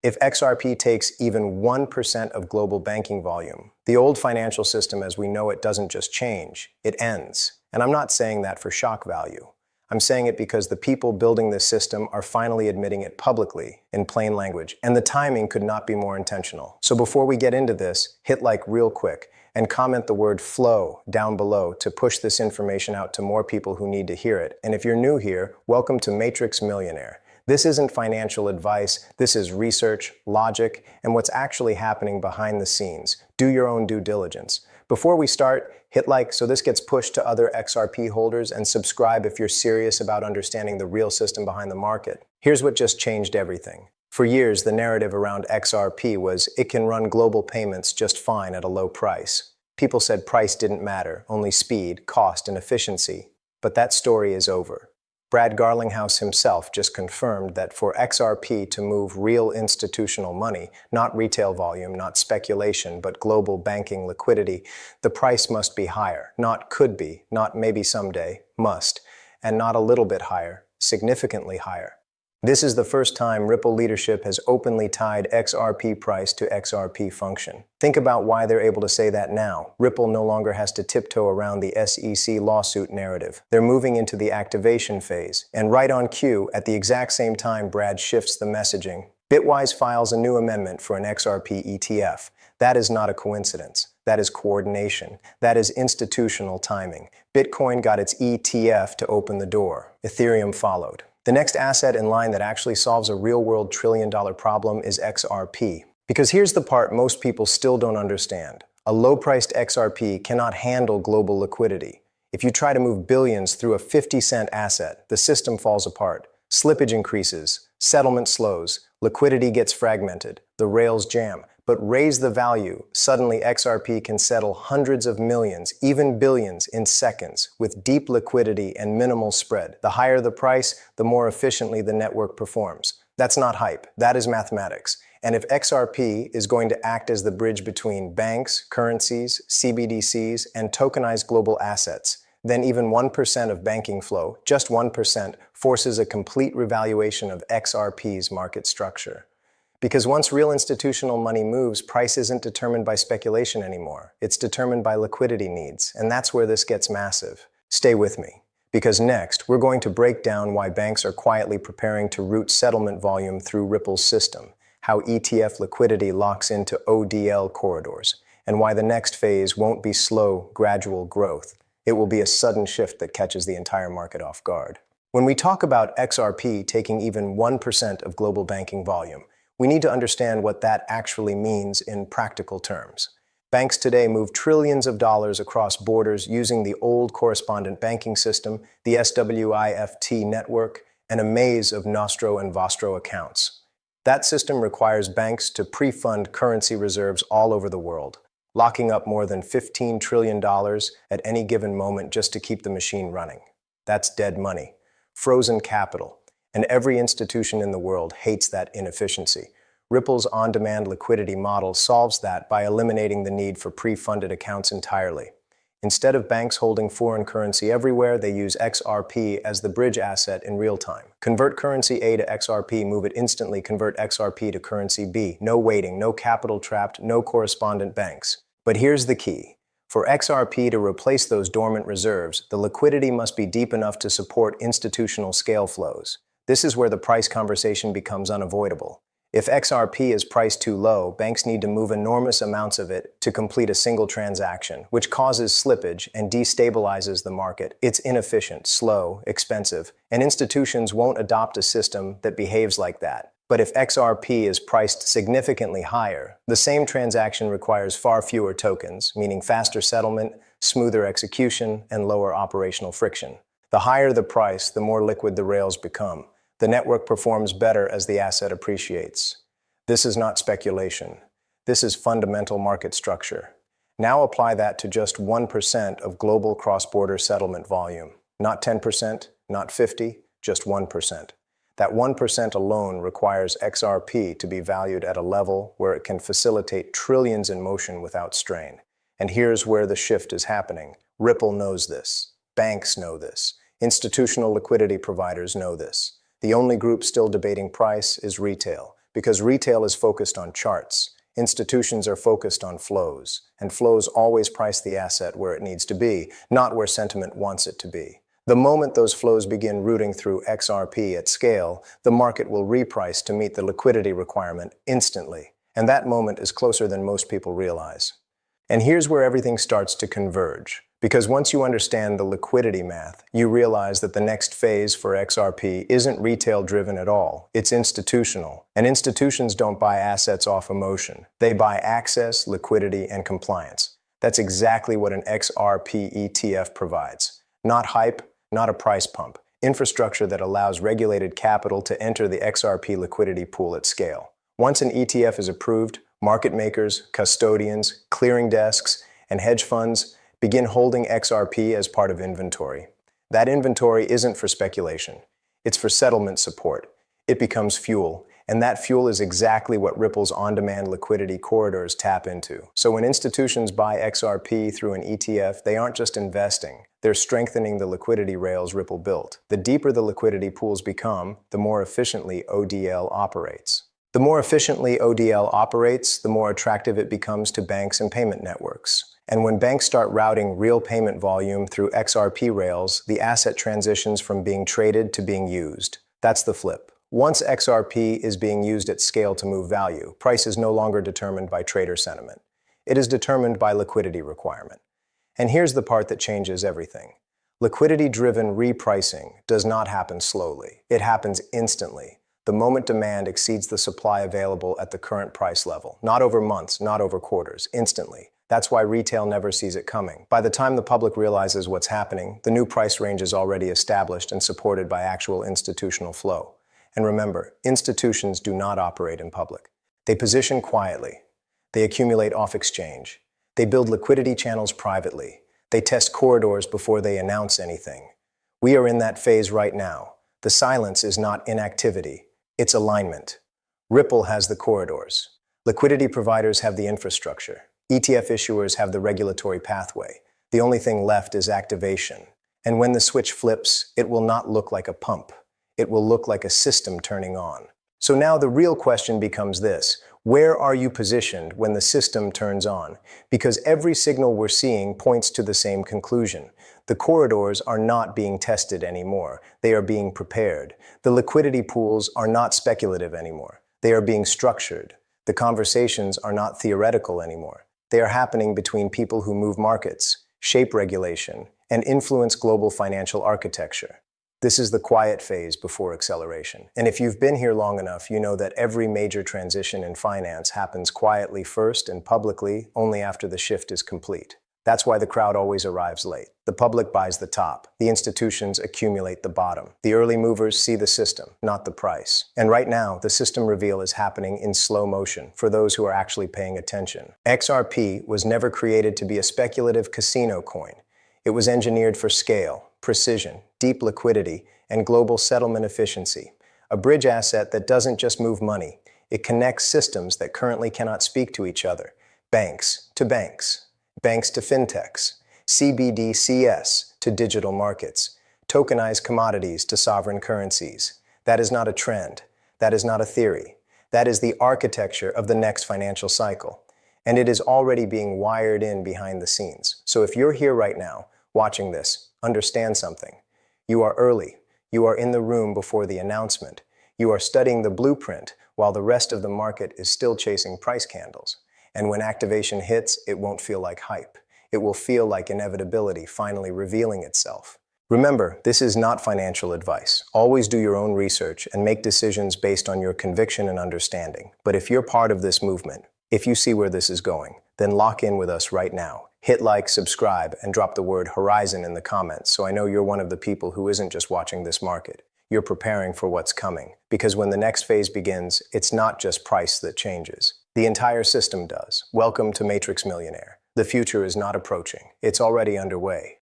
If XRP takes even 1% of global banking volume, the old financial system as we know it doesn't just change, it ends. And I'm not saying that for shock value. I'm saying it because the people building this system are finally admitting it publicly, in plain language, and the timing could not be more intentional. So before we get into this, hit like real quick, and comment the word flow down below to push this information out to more people who need to hear it. And if you're new here, welcome to Matrix Millionaire. This isn't financial advice, this is research, logic, and what's actually happening behind the scenes. Do your own due diligence. Before we start, hit like so this gets pushed to other XRP holders, and subscribe if you're serious about understanding the real system behind the market. Here's what just changed everything. For years, the narrative around XRP was it can run global payments just fine at a low price. People said price didn't matter, only speed, cost, and efficiency. But that story is over. Brad Garlinghouse himself just confirmed that for XRP to move real institutional money, not retail volume, not speculation, but global banking liquidity, the price must be higher, not could be, not maybe someday, must, and not a little bit higher, significantly higher. This is the first time Ripple leadership has openly tied XRP price to XRP function. Think about why they're able to say that now. Ripple no longer has to tiptoe around the SEC lawsuit narrative. They're moving into the activation phase. And right on cue, at the exact same time Brad shifts the messaging, Bitwise files a new amendment for an XRP ETF. That is not a coincidence. That is coordination. That is institutional timing. Bitcoin got its ETF to open the door. Ethereum followed. The next asset in line that actually solves a real-world trillion-dollar problem is XRP. Because here's the part most people still don't understand. A low-priced XRP cannot handle global liquidity. If you try to move billions through a 50-cent asset, the system falls apart. Slippage increases, settlement slows, liquidity gets fragmented, the rails jam. But raise the value, suddenly XRP can settle hundreds of millions, even billions, in seconds, with deep liquidity and minimal spread. The higher the price, the more efficiently the network performs. That's not hype, that is mathematics. And if XRP is going to act as the bridge between banks, currencies, CBDCs, and tokenized global assets, then even 1% of banking flow, just 1%, forces a complete revaluation of XRP's market structure. Because once real institutional money moves, price isn't determined by speculation anymore. It's determined by liquidity needs, and that's where this gets massive. Stay with me, because next, we're going to break down why banks are quietly preparing to route settlement volume through Ripple's system, how ETF liquidity locks into ODL corridors, and why the next phase won't be slow, gradual growth. It will be a sudden shift that catches the entire market off guard. When we talk about XRP taking even 1% of global banking volume, we need to understand what that actually means in practical terms. Banks today move trillions of dollars across borders using the old correspondent banking system, the SWIFT network, and a maze of Nostro and Vostro accounts. That system requires banks to pre-fund currency reserves all over the world, locking up more than $15 trillion at any given moment just to keep the machine running. That's dead money, frozen capital. And every institution in the world hates that inefficiency. Ripple's on-demand liquidity model solves that by eliminating the need for pre-funded accounts entirely. Instead of banks holding foreign currency everywhere, they use XRP as the bridge asset in real time. Convert currency A to XRP, move it instantly, convert XRP to currency B. No waiting, no capital trapped, no correspondent banks. But here's the key. For XRP to replace those dormant reserves, the liquidity must be deep enough to support institutional scale flows. This is where the price conversation becomes unavoidable. If XRP is priced too low, banks need to move enormous amounts of it to complete a single transaction, which causes slippage and destabilizes the market. It's inefficient, slow, expensive, and institutions won't adopt a system that behaves like that. But if XRP is priced significantly higher, the same transaction requires far fewer tokens, meaning faster settlement, smoother execution, and lower operational friction. The higher the price, the more liquid the rails become. The network performs better as the asset appreciates. This is not speculation. This is fundamental market structure. Now apply that to just 1% of global cross-border settlement volume. Not 10%, not 50%, just 1%. That 1% alone requires XRP to be valued at a level where it can facilitate trillions in motion without strain. And here's where the shift is happening. Ripple knows this. Banks know this. Institutional liquidity providers know this. The only group still debating price is retail, because retail is focused on charts, institutions are focused on flows, and flows always price the asset where it needs to be, not where sentiment wants it to be. The moment those flows begin routing through XRP at scale, the market will reprice to meet the liquidity requirement instantly, and that moment is closer than most people realize. And here's where everything starts to converge. Because once you understand the liquidity math, you realize that the next phase for XRP isn't retail-driven at all, it's institutional. And institutions don't buy assets off emotion. They buy access, liquidity, and compliance. That's exactly what an XRP ETF provides. Not hype, not a price pump. Infrastructure that allows regulated capital to enter the XRP liquidity pool at scale. Once an ETF is approved, market makers, custodians, clearing desks, and hedge funds begin holding XRP as part of inventory. That inventory isn't for speculation. It's for settlement support. It becomes fuel, and that fuel is exactly what Ripple's on-demand liquidity corridors tap into. So when institutions buy XRP through an ETF, they aren't just investing. They're strengthening the liquidity rails Ripple built. The deeper the liquidity pools become, the more efficiently ODL operates. The more efficiently ODL operates, the more attractive it becomes to banks and payment networks. And when banks start routing real payment volume through XRP rails, the asset transitions from being traded to being used. That's the flip. Once XRP is being used at scale to move value, price is no longer determined by trader sentiment. It is determined by liquidity requirement. And here's the part that changes everything. Liquidity-driven repricing does not happen slowly. It happens instantly. The moment demand exceeds the supply available at the current price level. Not over months, not over quarters, instantly. That's why retail never sees it coming. By the time the public realizes what's happening, the new price range is already established and supported by actual institutional flow. And remember, institutions do not operate in public. They position quietly. They accumulate off-exchange. They build liquidity channels privately. They test corridors before they announce anything. We are in that phase right now. The silence is not inactivity. It's alignment. Ripple has the corridors. Liquidity providers have the infrastructure. ETF issuers have the regulatory pathway. The only thing left is activation. And when the switch flips, it will not look like a pump. It will look like a system turning on. So now the real question becomes this: where are you positioned when the system turns on? Because every signal we're seeing points to the same conclusion. The corridors are not being tested anymore. They are being prepared. The liquidity pools are not speculative anymore. They are being structured. The conversations are not theoretical anymore. They are happening between people who move markets, shape regulation, and influence global financial architecture. This is the quiet phase before acceleration. And if you've been here long enough, you know that every major transition in finance happens quietly first and publicly only after the shift is complete. That's why the crowd always arrives late. The public buys the top. The institutions accumulate the bottom. The early movers see the system, not the price. And right now, the system reveal is happening in slow motion for those who are actually paying attention. XRP was never created to be a speculative casino coin. It was engineered for scale, precision, deep liquidity, and global settlement efficiency. A bridge asset that doesn't just move money. It connects systems that currently cannot speak to each other. Banks to banks. Banks to fintechs, CBDCs to digital markets, tokenized commodities to sovereign currencies. That is not a trend. That is not a theory. That is the architecture of the next financial cycle. And it is already being wired in behind the scenes. So if you're here right now, watching this, understand something. You are early. You are in the room before the announcement. You are studying the blueprint while the rest of the market is still chasing price candles. And when activation hits, it won't feel like hype. It will feel like inevitability finally revealing itself. Remember, this is not financial advice. Always do your own research and make decisions based on your conviction and understanding. But if you're part of this movement, if you see where this is going, then lock in with us right now. Hit like, subscribe, and drop the word horizon in the comments so I know you're one of the people who isn't just watching this market. You're preparing for what's coming. Because when the next phase begins, it's not just price that changes. The entire system does. Welcome to Matrix Millionaire. The future is not approaching. It's already underway.